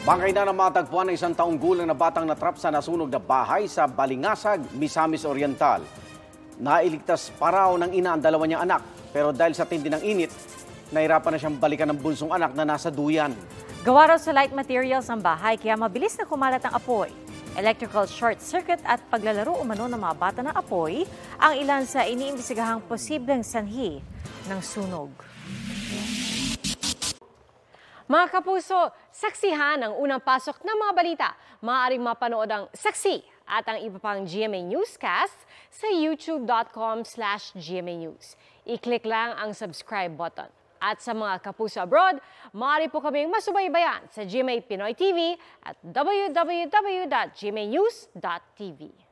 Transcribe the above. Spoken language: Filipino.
Bangkay na matagpuan ng isang taong gulang na batang natrap sa nasunog na bahay sa Balingasag, Misamis Oriental. Nailigtas pa raw ng ina ang dalawa niyang anak, pero dahil sa tindi ng init, nahirapan na siyang balikan ng bunsong anak na nasa duyan. Gawa raw sa light materials ang bahay kaya mabilis na kumalat ang apoy. Electrical short circuit at paglalaro umano ng mga bata ng apoy ang ilan sa iniimbestigahang posibleng sanhi ng sunog. Mga kapuso, saksihan ang unang pasok ng mga balita. Maaaring mapanood ang Saksi at ang iba pang GMA Newscast sa youtube.com/GMA News. I-click lang ang subscribe button. At sa mga kapuso abroad, maaari po kaming masubaybayan sa GMA Pinoy TV at www.gmanews.tv.